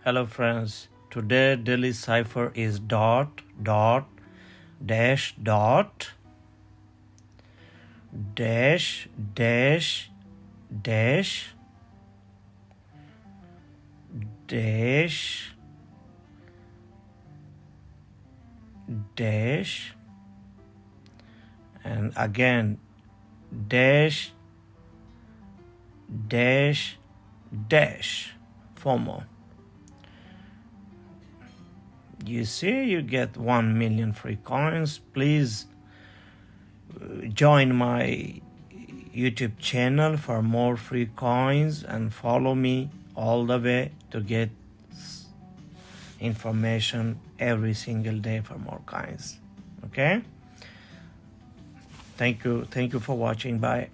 Hello friends, today daily cipher is dot dash dash dash dash dash and again dash FOMO. You see, you get 1 million free coins. Please join my YouTube channel for more free coins and follow me all the way to get information every single day for more coins. Okay? Thank you for watching. Bye.